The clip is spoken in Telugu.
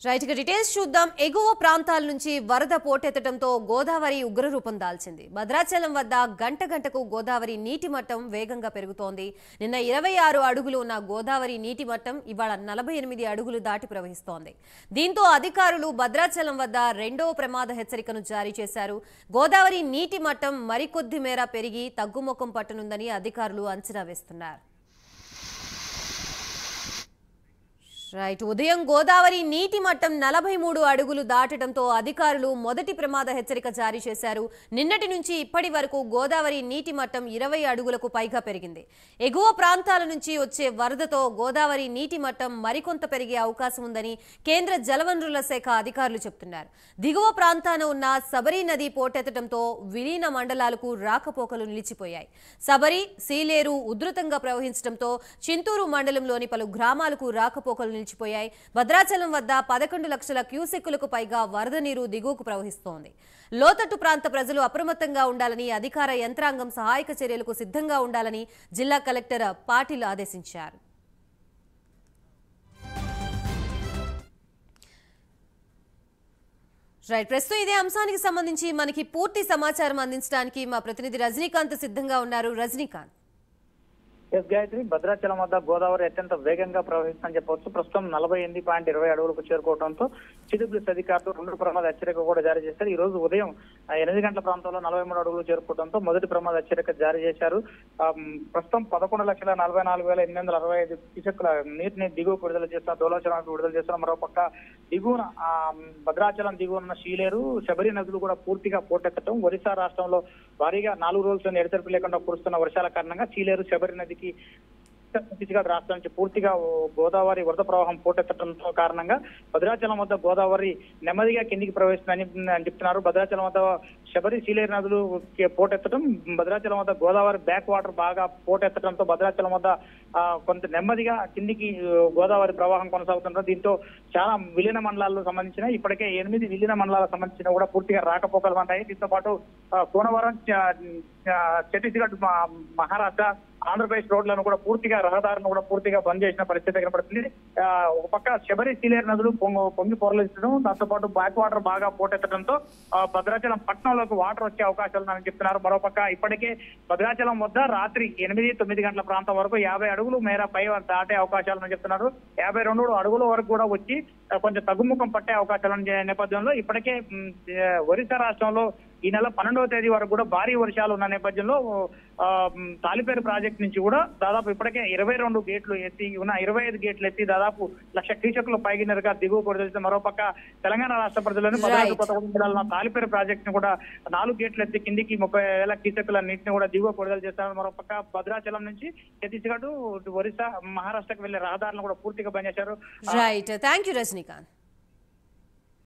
రైట్ గా డీటెయిల్స్ చూద్దాం. ఎగువ ప్రాంతాల నుంచి వరద పోటెత్తడంతో గోదావరి ఉగ్రరూపం దాల్చింది. భద్రాచలం వద్ద గంట గంటకు గోదావరి నీటి మట్టం వేగంగా పెరుగుతోంది. నిన్న 26 అడుగులు ఉన్న గోదావరి నీటి మట్టం ఇవాళ 48 అడుగులు దాటి ప్రవహిస్తోంది. దీంతో అధికారులు భద్రాచలం వద్ద రెండో ప్రమాద హెచ్చరికను జారీ చేశారు. గోదావరి నీటి మట్టం మరికొద్ది మేర పెరిగి తగ్గుముఖం పట్టనుందని అధికారులు అంచనా వేస్తున్నారు. రైట్ ఉదయం గోదావరి నీటి మట్టం 43 అడుగులు దాటడంతో అధికారులు మొదటి ప్రమాద హెచ్చరిక జారీ చేశారు. నిన్నటి నుంచి ఇప్పటి వరకు గోదావరి నీటి మట్టం 20 అడుగులకు పైగా పెరిగింది. ఎగువ ప్రాంతాల నుంచి వచ్చే వరదతో గోదావరి నీటి మట్టం మరికొంత పెరిగే అవకాశం ఉందని కేంద్ర జలవనరుల శాఖ అధికారులు చెబుతున్నారు. దిగువ ప్రాంతాన ఉన్న సబరి నది పోటెత్తడంతో విలీన మండలాలకు రాకపోకలు నిలిచిపోయాయి. సబరి, సీలేరు ఉధృతంగా ప్రవహించడంతో చింతూరు మండలంలోని పలు గ్రామాలకు రాకపోకలు నిలిచిపోయాయి. భద్రాచలం వద్ద 11 లక్షల క్యూసెక్కులకు పైగా వరద నీరు దిగువకు ప్రవహిస్తోంది. లోతట్టు ప్రాంత ప్రజలు అప్రమత్తంగా ఉండాలని, అధికార యంత్రాంగం సహాయక చర్యలకు సిద్ధంగా ఉండాలని జిల్లా కలెక్టర్ పాటిల్ ఆదేశించారు. రైట్ ప్రస్తుతం ఇదే అంశానికి సంబంధించి మనకి పూర్తి సమాచారం అందించడానికి మా ప్రతినిధి రజనీకాంత్ సిద్ధంగా ఉన్నారు. రజనీకాంత్. గాయత్రి, భద్రాచలం వద్ద గోదావరి అత్యంత వేగంగా ప్రవహిస్తుందని చెప్పవచ్చు. ప్రస్తుతం 48.20 అడుగులకు చేరుకోవడంతో సిడబ్ల్యూఎస్ అధికారులు రెండు ప్రమాద హెచ్చరిక కూడా జారీ చేశారు. ఈ రోజు ఉదయం 8 గంటల ప్రాంతంలో 43 అడుగులు చేరుకోవడంతో మొదటి ప్రమాద హెచ్చరిక జారీ చేశారు. ప్రస్తుతం 11,44,865 క్యూసెక్కుల నీటిని దిగువకు విడుదల చేస్తున్నారు, దోలాచలానికి విడుదల చేస్తున్నారు. మరోపక్క దిగువన భద్రాచలం దిగువన శీలేరు, శబరి నదులు కూడా పూర్తిగా పోటెత్తడం, ఒరిస్సా రాష్ట్రంలో భారీగా 4 రోజుల ఎడతెరిపి లేకుండా కురుస్తున్న వర్షాల కారణంగా శీలేరు, శబరి నదికి ఛత్తీస్గఢ్ రాష్ట్రం నుంచి పూర్తిగా గోదావరి వరద ప్రవాహం పోటెత్తడంతో కారణంగా భద్రాచలం వద్ద గోదావరి నెమ్మదిగా కిందికి ప్రవేశిస్తుందని చెప్తున్నారు. భద్రాచలం వద్ద శబరి, సీలేరు నదులు పోటెత్తడం, భద్రాచలం వద్ద గోదావరి బ్యాక్ వాటర్ బాగా పోటెత్తడంతో భద్రాచలం వద్ద కొంత నెమ్మదిగా కిందికి గోదావరి ప్రవాహం కొనసాగుతుంటారు. దీంతో చాలా విలీన మండలాలకు సంబంధించిన ఇప్పటికే 8 విలీన మండలాలకు సంబంధించిన కూడా పూర్తిగా రాకపోకలు ఉంటాయి. దీంతో పాటు కోనవరం, ఛత్తీస్గఢ్, మహారాష్ట్ర, ఆంధ్రప్రదేశ్ రోడ్లను కూడా పూర్తిగా రహదారులను కూడా పూర్తిగా బంద్ చేసిన పరిస్థితి కనపడుతుంది. ఒక పక్క శబరి, సీలేరు నదులు పొంగి పొరలించడం, దాంతో పాటు బ్యాక్ వాటర్ బాగా పోటెత్తడంతో భద్రాచలం పట్టణంలోకి వాటర్ వచ్చే అవకాశాలు ఉన్నాయని చెప్తున్నారు. మరోపక్క ఇప్పటికే భద్రాచలం వద్ద రాత్రి 8-9 గంటల ప్రాంతం వరకు 50 అడుగులు మేర పై దాటే అవకాశాలను చెప్తున్నారు. 52 అడుగుల వరకు కూడా వచ్చి కొంచెం తగ్గుముఖం పట్టే అవకాశాలు నేపథ్యంలో ఇప్పటికే ఒరిస్సా రాష్ట్రంలో ఈ నెల 12వ తేదీ వరకు కూడా భారీ వర్షాలు ఉన్న నేపథ్యంలో తాలిపేరు ప్రాజెక్ట్ నుంచి కూడా దాదాపు ఇప్పటికే 22 గేట్లు ఎత్తి ఉన్న 25 గేట్లు ఎత్తి దాదాపు 1,00,000 క్యూసెక్కుల పైగినరుగా దిగువ కొడుతుంది. మరోపక్క తెలంగాణ రాష్ట్ర ప్రజలను భద్రాద్రి కొత్తగూడెం జిల్లాలో తాలిపేరు ప్రాజెక్ట్ ను కూడా 4 గేట్లు ఎత్తి కిందికి 30,000 క్యూసెక్కుల నీటిని కూడా దిగువ కొడుదల చేస్తారు. మరోపక్క భద్రాచలం నుంచి ఛత్తీస్గఢ్, ఒరిస్సా, మహారాష్ట్రకు వెళ్లే రహదారులను కూడా పూర్తిగా బంద్ చేశారు. Right, thank you Rajinikanth.